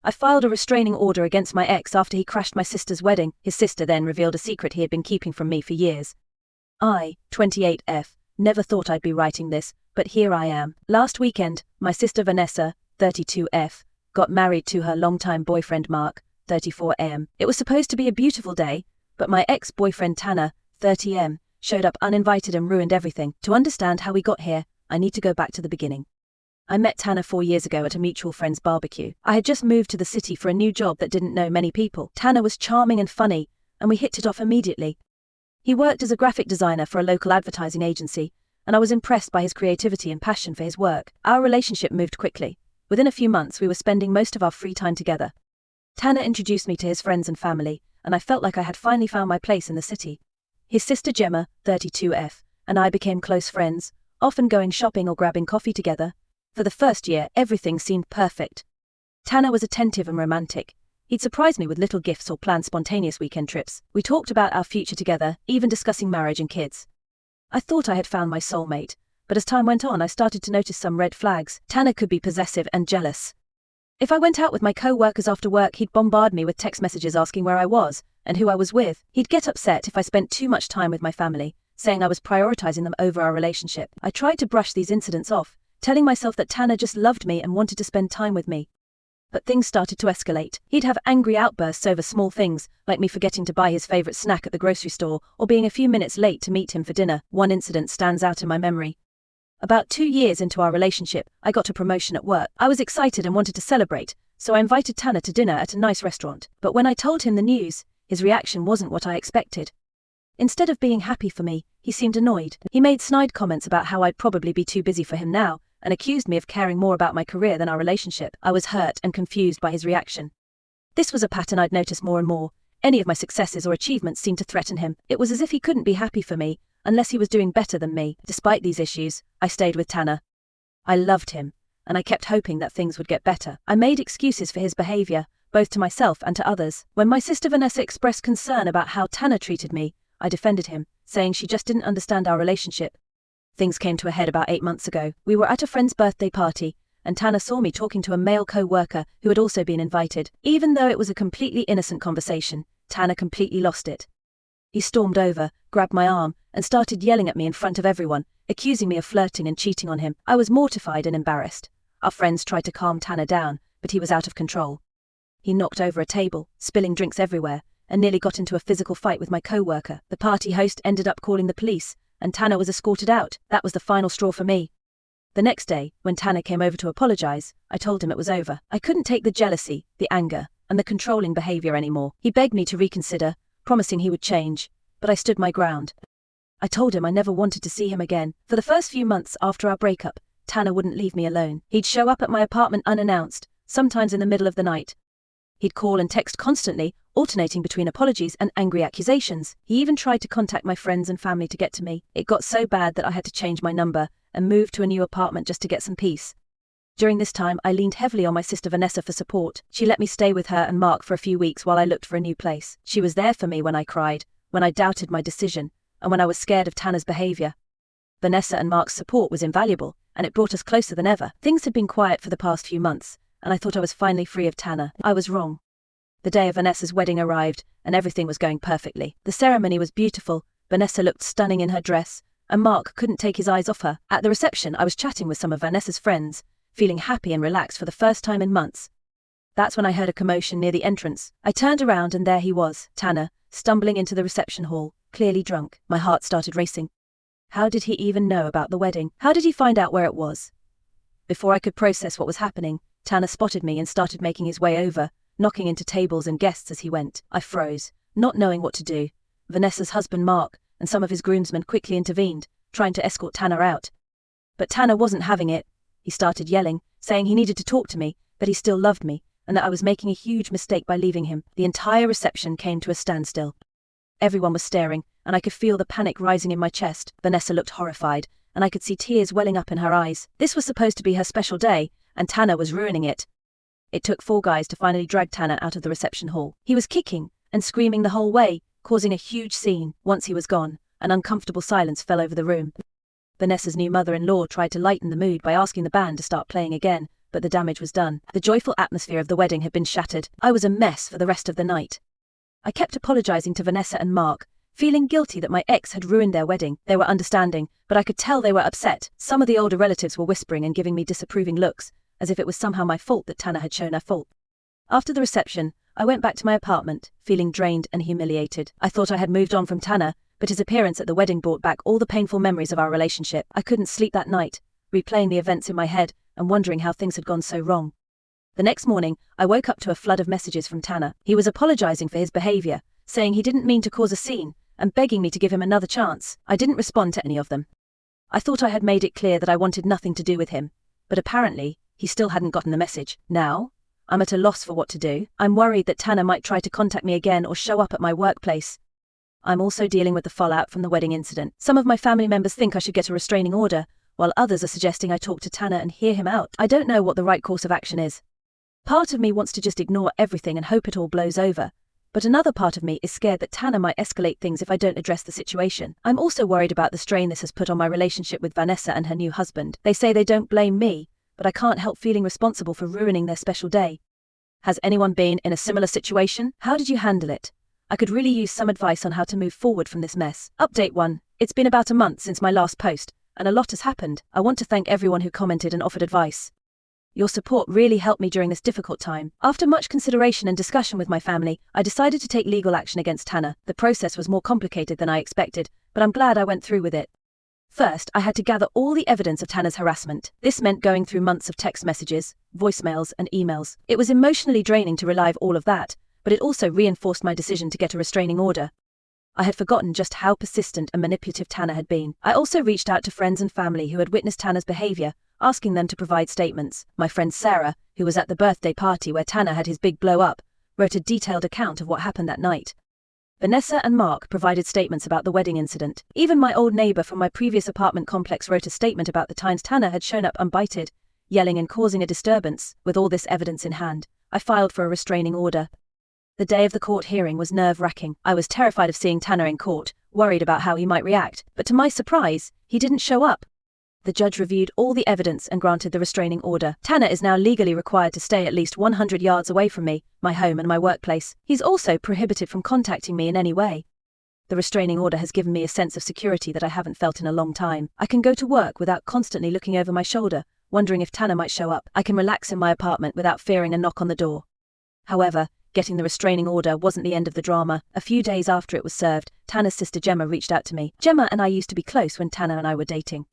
I filed a restraining order against my ex after he crashed my sister's wedding. His sister then revealed a secret he had been keeping from me for years. I, 28F, never thought I'd be writing this, but here I am. Last weekend, my sister Vanessa, 32F, got married to her longtime boyfriend Mark, 34M. It was supposed to be a beautiful day, but my ex-boyfriend Tanner, 30M, showed up uninvited and ruined everything. To understand how we got here, I need to go back to the beginning. I met Tanner 4 years ago at a mutual friend's barbecue. I had just moved to the city for a new job that didn't know many people. Tanner was charming and funny, and we hit it off immediately. He worked as a graphic designer for a local advertising agency, and I was impressed by his creativity and passion for his work. Our relationship moved quickly. Within a few months, we were spending most of our free time together. Tanner introduced me to his friends and family, and I felt like I had finally found my place in the city. His sister Gemma, 32F, and I became close friends, often going shopping or grabbing coffee together. For the first year, everything seemed perfect. Tanner was attentive and romantic. He'd surprise me with little gifts or plan spontaneous weekend trips. We talked about our future together, even discussing marriage and kids. I thought I had found my soulmate, but as time went on I started to notice some red flags. Tanner could be possessive and jealous. If I went out with my co-workers after work, he'd bombard me with text messages asking where I was and who I was with. He'd get upset if I spent too much time with my family, saying I was prioritizing them over our relationship. I tried to brush these incidents off, telling myself that Tanner just loved me and wanted to spend time with me. But things started to escalate. He'd have angry outbursts over small things, like me forgetting to buy his favorite snack at the grocery store, or being a few minutes late to meet him for dinner. One incident stands out in my memory. About 2 years into our relationship, I got a promotion at work. I was excited and wanted to celebrate, so I invited Tanner to dinner at a nice restaurant. But when I told him the news, his reaction wasn't what I expected. Instead of being happy for me, he seemed annoyed. He made snide comments about how I'd probably be too busy for him now, and accused me of caring more about my career than our relationship. I was hurt and confused by his reaction. This was a pattern I'd noticed more and more. Any of my successes or achievements seemed to threaten him. It was as if he couldn't be happy for me, unless he was doing better than me. Despite these issues, I stayed with Tanner. I loved him, and I kept hoping that things would get better. I made excuses for his behavior, both to myself and to others. When my sister Vanessa expressed concern about how Tanner treated me, I defended him, saying she just didn't understand our relationship. Things came to a head about 8 months ago. We were at a friend's birthday party, and Tanner saw me talking to a male co-worker who had also been invited. Even though it was a completely innocent conversation, Tanner completely lost it. He stormed over, grabbed my arm, and started yelling at me in front of everyone, accusing me of flirting and cheating on him. I was mortified and embarrassed. Our friends tried to calm Tanner down, but he was out of control. He knocked over a table, spilling drinks everywhere, and nearly got into a physical fight with my co-worker. The party host ended up calling the police, and Tanner was escorted out. That was the final straw for me. The next day, when Tanner came over to apologize, I told him it was over. I couldn't take the jealousy, the anger, and the controlling behavior anymore. He begged me to reconsider, promising he would change, but I stood my ground. I told him I never wanted to see him again. For the first few months after our breakup, Tanner wouldn't leave me alone. He'd show up at my apartment unannounced, sometimes in the middle of the night. He'd call and text constantly, alternating between apologies and angry accusations. He even tried to contact my friends and family to get to me. It got so bad that I had to change my number and move to a new apartment just to get some peace. During this time, I leaned heavily on my sister Vanessa for support. She let me stay with her and Mark for a few weeks while I looked for a new place. She was there for me when I cried, when I doubted my decision, and when I was scared of Tanner's behavior. Vanessa and Mark's support was invaluable, and it brought us closer than ever. Things had been quiet for the past few months, and I thought I was finally free of Tanner. I was wrong. The day of Vanessa's wedding arrived, and everything was going perfectly. The ceremony was beautiful, Vanessa looked stunning in her dress, and Mark couldn't take his eyes off her. At the reception, I was chatting with some of Vanessa's friends, feeling happy and relaxed for the first time in months. That's when I heard a commotion near the entrance. I turned around and there he was, Tanner, stumbling into the reception hall, clearly drunk. My heart started racing. How did he even know about the wedding? How did he find out where it was? Before I could process what was happening, Tanner spotted me and started making his way over, knocking into tables and guests as he went. I froze, not knowing what to do. Vanessa's husband Mark and some of his groomsmen quickly intervened, trying to escort Tanner out. But Tanner wasn't having it. He started yelling, saying he needed to talk to me, but he still loved me, and that I was making a huge mistake by leaving him. The entire reception came to a standstill. Everyone was staring, and I could feel the panic rising in my chest. Vanessa looked horrified, and I could see tears welling up in her eyes. This was supposed to be her special day, and Tanner was ruining it. It took 4 guys to finally drag Tanner out of the reception hall. He was kicking and screaming the whole way, causing a huge scene. Once he was gone, an uncomfortable silence fell over the room. Vanessa's new mother-in-law tried to lighten the mood by asking the band to start playing again, but the damage was done. The joyful atmosphere of the wedding had been shattered. I was a mess for the rest of the night. I kept apologizing to Vanessa and Mark, feeling guilty that my ex had ruined their wedding. They were understanding, but I could tell they were upset. Some of the older relatives were whispering and giving me disapproving looks, as if it was somehow my fault that Tanner had shown her fault. After the reception, I went back to my apartment, feeling drained and humiliated. I thought I had moved on from Tanner, but his appearance at the wedding brought back all the painful memories of our relationship. I couldn't sleep that night, replaying the events in my head and wondering how things had gone so wrong. The next morning, I woke up to a flood of messages from Tanner. He was apologizing for his behavior, saying he didn't mean to cause a scene, and begging me to give him another chance. I didn't respond to any of them. I thought I had made it clear that I wanted nothing to do with him, but apparently, he still hadn't gotten the message. Now, I'm at a loss for what to do. I'm worried that Tanner might try to contact me again or show up at my workplace. I'm also dealing with the fallout from the wedding incident. Some of my family members think I should get a restraining order, while others are suggesting I talk to Tanner and hear him out. I don't know what the right course of action is. Part of me wants to just ignore everything and hope it all blows over, but another part of me is scared that Tanner might escalate things if I don't address the situation. I'm also worried about the strain this has put on my relationship with Vanessa and her new husband. They say they don't blame me, but I can't help feeling responsible for ruining their special day. Has anyone been in a similar situation? How did you handle it? I could really use some advice on how to move forward from this mess. Update 1. It's been about a month since my last post, and a lot has happened. I want to thank everyone who commented and offered advice. Your support really helped me during this difficult time. After much consideration and discussion with my family, I decided to take legal action against Tanner. The process was more complicated than I expected, but I'm glad I went through with it. First, I had to gather all the evidence of Tanner's harassment. This meant going through months of text messages, voicemails, and emails. It was emotionally draining to relive all of that, but it also reinforced my decision to get a restraining order. I had forgotten just how persistent and manipulative Tanner had been. I also reached out to friends and family who had witnessed Tanner's behavior, asking them to provide statements. My friend Sarah, who was at the birthday party where Tanner had his big blow-up, wrote a detailed account of what happened that night. Vanessa and Mark provided statements about the wedding incident. Even my old neighbor from my previous apartment complex wrote a statement about the times Tanner had shown up unbited, yelling and causing a disturbance. With all this evidence in hand, I filed for a restraining order. The day of the court hearing was nerve-wracking. I was terrified of seeing Tanner in court, worried about how he might react, but to my surprise, he didn't show up. The judge reviewed all the evidence and granted the restraining order. Tanner is now legally required to stay at least 100 yards away from me, my home and my workplace. He's also prohibited from contacting me in any way. The restraining order has given me a sense of security that I haven't felt in a long time. I can go to work without constantly looking over my shoulder, wondering if Tanner might show up. I can relax in my apartment without fearing a knock on the door. However, getting the restraining order wasn't the end of the drama. A few days after it was served, Tanner's sister Gemma reached out to me. Gemma and I used to be close when Tanner and I were dating.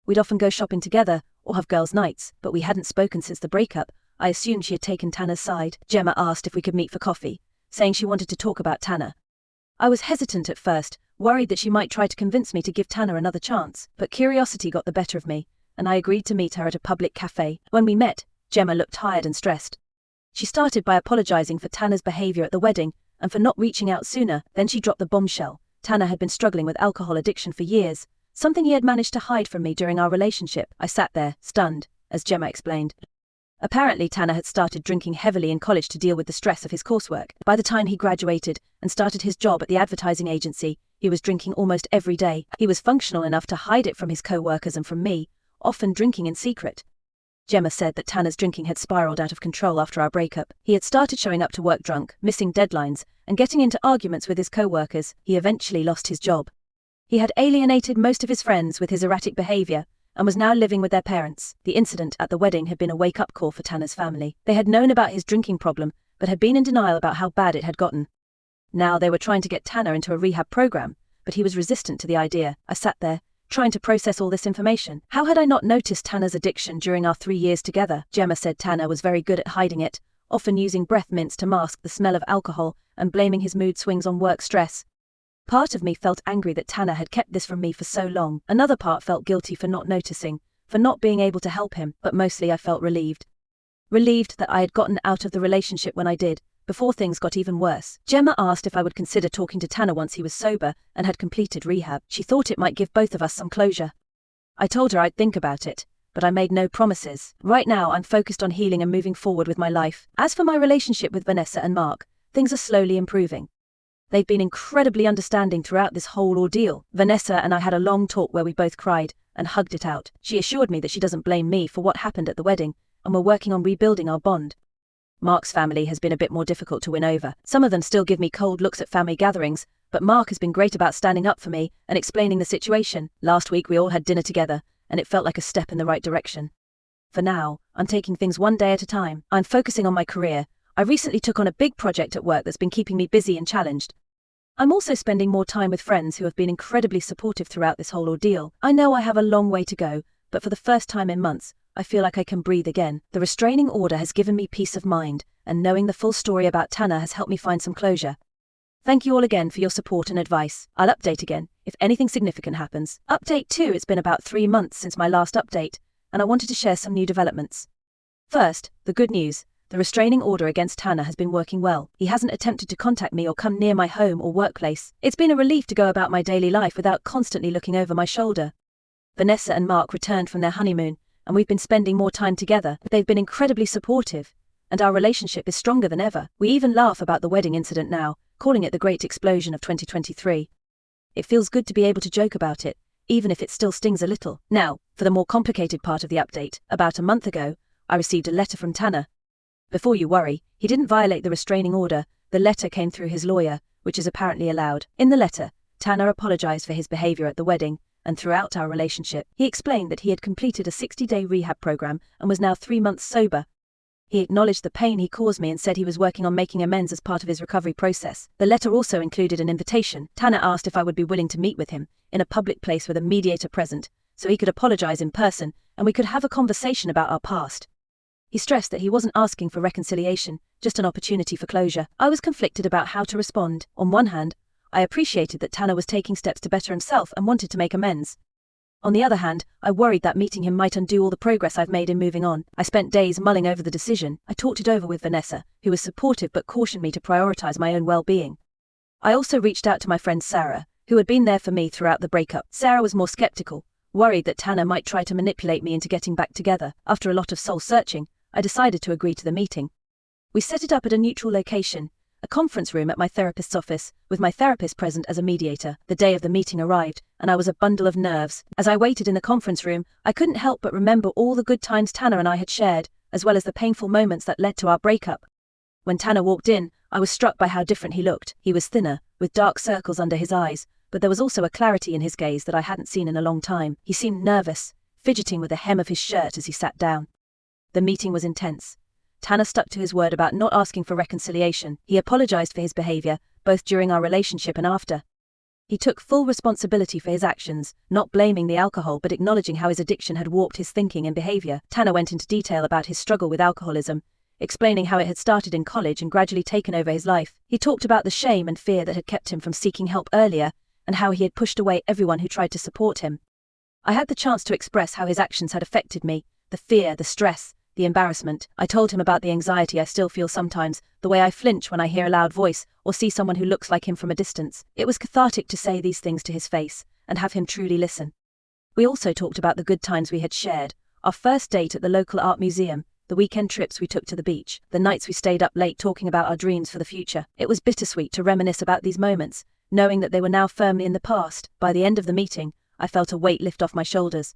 We'd often go shopping together, or have girls' nights, but we hadn't spoken since the breakup. I assumed she had taken Tanner's side. Gemma asked if we could meet for coffee, saying she wanted to talk about Tanner. I was hesitant at first, worried that she might try to convince me to give Tanner another chance, but curiosity got the better of me, and I agreed to meet her at a public cafe. When we met, Gemma looked tired and stressed. She started by apologizing for Tanner's behavior at the wedding, and for not reaching out sooner. Then she dropped the bombshell. Tanner had been struggling with alcohol addiction for years, something he had managed to hide from me during our relationship. I sat there, stunned, as Gemma explained. Apparently, Tanner had started drinking heavily in college to deal with the stress of his coursework. By the time he graduated and started his job at the advertising agency, he was drinking almost every day. He was functional enough to hide it from his co-workers and from me, often drinking in secret. Gemma said that Tanner's drinking had spiraled out of control after our breakup. He had started showing up to work drunk, missing deadlines, and getting into arguments with his co-workers. He eventually lost his job. He had alienated most of his friends with his erratic behavior, and was now living with their parents. The incident at the wedding had been a wake-up call for Tanner's family. They had known about his drinking problem, but had been in denial about how bad it had gotten. Now they were trying to get Tanner into a rehab program, but he was resistant to the idea. I sat there, trying to process all this information. How had I not noticed Tanner's addiction during our 3 years together? Gemma said Tanner was very good at hiding it, often using breath mints to mask the smell of alcohol, and blaming his mood swings on work stress. Part of me felt angry that Tanner had kept this from me for so long. Another part felt guilty for not noticing, for not being able to help him, but mostly I felt relieved. Relieved that I had gotten out of the relationship when I did, before things got even worse. Gemma asked if I would consider talking to Tanner once he was sober and had completed rehab. She thought it might give both of us some closure. I told her I'd think about it, but I made no promises. Right now I'm focused on healing and moving forward with my life. As for my relationship with Vanessa and Mark, things are slowly improving. They've been incredibly understanding throughout this whole ordeal. Vanessa and I had a long talk where we both cried and hugged it out. She assured me that she doesn't blame me for what happened at the wedding, and we're working on rebuilding our bond. Mark's family has been a bit more difficult to win over. Some of them still give me cold looks at family gatherings, but Mark has been great about standing up for me and explaining the situation. Last week we all had dinner together, and it felt like a step in the right direction. For now, I'm taking things one day at a time. I'm focusing on my career. I recently took on a big project at work that's been keeping me busy and challenged. I'm also spending more time with friends who have been incredibly supportive throughout this whole ordeal. I know I have a long way to go, but for the first time in months, I feel like I can breathe again. The restraining order has given me peace of mind, and knowing the full story about Tanner has helped me find some closure. Thank you all again for your support and advice. I'll update again if anything significant happens. Update 2. It's been about 3 months since my last update, and I wanted to share some new developments. First, the good news. The restraining order against Tanner has been working well. He hasn't attempted to contact me or come near my home or workplace. It's been a relief to go about my daily life without constantly looking over my shoulder. Vanessa and Mark returned from their honeymoon, and we've been spending more time together. They've been incredibly supportive, and our relationship is stronger than ever. We even laugh about the wedding incident now, calling it the great explosion of 2023. It feels good to be able to joke about it, even if it still stings a little. Now, for the more complicated part of the update. About a month ago, I received a letter from Tanner. Before you worry, he didn't violate the restraining order. The letter came through his lawyer, which is apparently allowed. In the letter, Tanner apologized for his behavior at the wedding, and throughout our relationship. He explained that he had completed a 60-day rehab program and was now 3 months sober. He acknowledged the pain he caused me and said he was working on making amends as part of his recovery process. The letter also included an invitation. Tanner asked if I would be willing to meet with him in a public place with a mediator present, so he could apologize in person and we could have a conversation about our past. He stressed that he wasn't asking for reconciliation, just an opportunity for closure. I was conflicted about how to respond. On one hand, I appreciated that Tanner was taking steps to better himself and wanted to make amends. On the other hand, I worried that meeting him might undo all the progress I've made in moving on. I spent days mulling over the decision. I talked it over with Vanessa, who was supportive but cautioned me to prioritize my own well-being. I also reached out to my friend Sarah, who had been there for me throughout the breakup. Sarah was more skeptical, worried that Tanner might try to manipulate me into getting back together. After a lot of soul-searching, I decided to agree to the meeting. We set it up at a neutral location, a conference room at my therapist's office, with my therapist present as a mediator. The day of the meeting arrived, and I was a bundle of nerves. As I waited in the conference room, I couldn't help but remember all the good times Tanner and I had shared, as well as the painful moments that led to our breakup. When Tanner walked in, I was struck by how different he looked. He was thinner, with dark circles under his eyes, but there was also a clarity in his gaze that I hadn't seen in a long time. He seemed nervous, fidgeting with the hem of his shirt as he sat down. The meeting was intense. Tanner stuck to his word about not asking for reconciliation. He apologized for his behavior, both during our relationship and after. He took full responsibility for his actions, not blaming the alcohol but acknowledging how his addiction had warped his thinking and behavior. Tanner went into detail about his struggle with alcoholism, explaining how it had started in college and gradually taken over his life. He talked about the shame and fear that had kept him from seeking help earlier, and how he had pushed away everyone who tried to support him. I had the chance to express how his actions had affected me, the fear, the stress, the embarrassment. I told him about the anxiety I still feel sometimes, the way I flinch when I hear a loud voice or see someone who looks like him from a distance. It was cathartic to say these things to his face and have him truly listen. We also talked about the good times we had shared, our first date at the local art museum, the weekend trips we took to the beach, the nights we stayed up late talking about our dreams for the future. It was bittersweet to reminisce about these moments, knowing that they were now firmly in the past. By the end of the meeting, I felt a weight lift off my shoulders.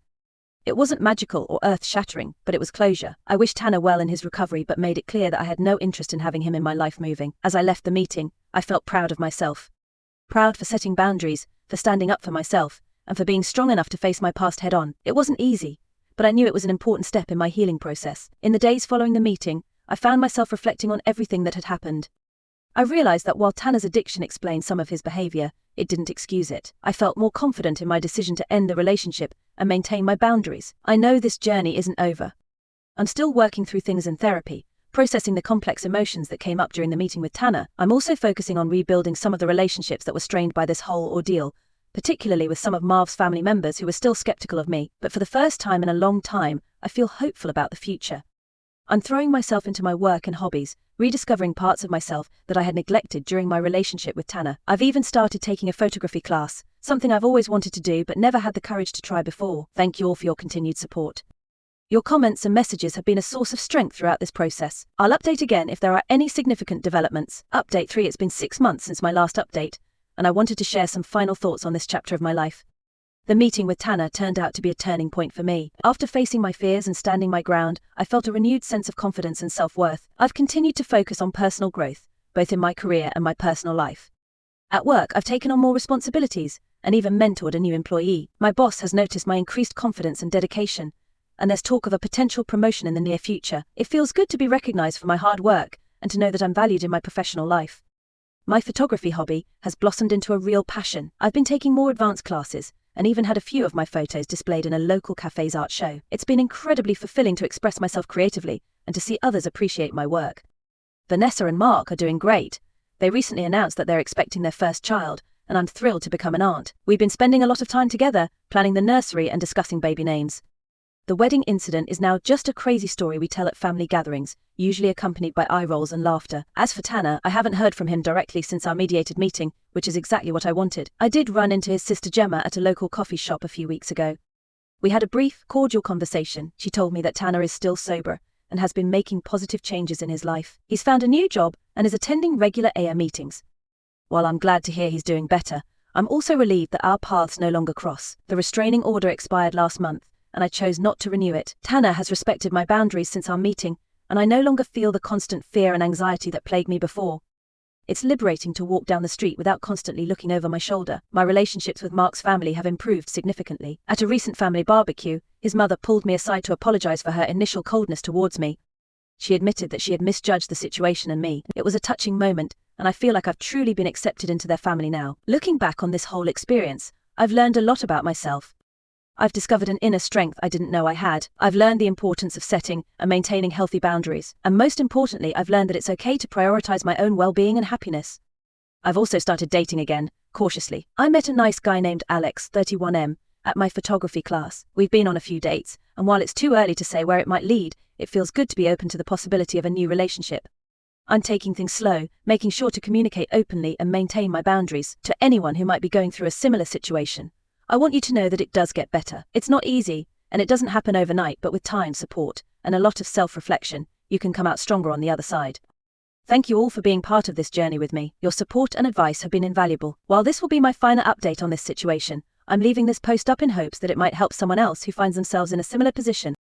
It wasn't magical or earth-shattering, but it was closure. I wished Tanner well in his recovery but made it clear that I had no interest in having him in my life moving. As I left the meeting, I felt proud of myself. Proud for setting boundaries, for standing up for myself, and for being strong enough to face my past head-on. It wasn't easy, but I knew it was an important step in my healing process. In the days following the meeting, I found myself reflecting on everything that had happened. I realized that while Tanner's addiction explained some of his behavior, it didn't excuse it. I felt more confident in my decision to end the relationship and maintain my boundaries. I know this journey isn't over. I'm still working through things in therapy, processing the complex emotions that came up during the meeting with Tanner. I'm also focusing on rebuilding some of the relationships that were strained by this whole ordeal, particularly with some of Marv's family members who were still skeptical of me. But for the first time in a long time, I feel hopeful about the future. I'm throwing myself into my work and hobbies, rediscovering parts of myself that I had neglected during my relationship with Tanner. I've even started taking a photography class, something I've always wanted to do but never had the courage to try before. Thank you all for your continued support. Your comments and messages have been a source of strength throughout this process. I'll update again if there are any significant developments. Update 3. It's been 6 months since my last update, and I wanted to share some final thoughts on this chapter of my life. The meeting with Tanner turned out to be a turning point for me. After facing my fears and standing my ground, I felt a renewed sense of confidence and self-worth. I've continued to focus on personal growth, both in my career and my personal life. At work, I've taken on more responsibilities and even mentored a new employee. My boss has noticed my increased confidence and dedication, and there's talk of a potential promotion in the near future. It feels good to be recognized for my hard work and to know that I'm valued in my professional life. My photography hobby has blossomed into a real passion. I've been taking more advanced classes and even had a few of my photos displayed in a local cafe's art show. It's been incredibly fulfilling to express myself creatively and to see others appreciate my work. Vanessa and Mark are doing great. They recently announced that they're expecting their first child, and I'm thrilled to become an aunt. We've been spending a lot of time together, planning the nursery and discussing baby names. The wedding incident is now just a crazy story we tell at family gatherings, usually accompanied by eye rolls and laughter. As for Tanner, I haven't heard from him directly since our mediated meeting, which is exactly what I wanted. I did run into his sister Gemma at a local coffee shop a few weeks ago. We had a brief, cordial conversation. She told me that Tanner is still sober and has been making positive changes in his life. He's found a new job and is attending regular AIR meetings. While I'm glad to hear he's doing better, I'm also relieved that our paths no longer cross. The restraining order expired last month, and I chose not to renew it. Tanner has respected my boundaries since our meeting, and I no longer feel the constant fear and anxiety that plagued me before. It's liberating to walk down the street without constantly looking over my shoulder. My relationships with Mark's family have improved significantly. At a recent family barbecue, his mother pulled me aside to apologize for her initial coldness towards me. She admitted that she had misjudged the situation and me. It was a touching moment, and I feel like I've truly been accepted into their family now. Looking back on this whole experience, I've learned a lot about myself. I've discovered an inner strength I didn't know I had. I've learned the importance of setting and maintaining healthy boundaries. And most importantly, I've learned that it's okay to prioritize my own well-being and happiness. I've also started dating again, cautiously. I met a nice guy named Alex, 31M, at my photography class. We've been on a few dates, and while it's too early to say where it might lead, it feels good to be open to the possibility of a new relationship. I'm taking things slow, making sure to communicate openly and maintain my boundaries. To anyone who might be going through a similar situation, I want you to know that it does get better. It's not easy, and it doesn't happen overnight, but with time, support, and a lot of self-reflection, you can come out stronger on the other side. Thank you all for being part of this journey with me. Your support and advice have been invaluable. While this will be my final update on this situation, I'm leaving this post up in hopes that it might help someone else who finds themselves in a similar position.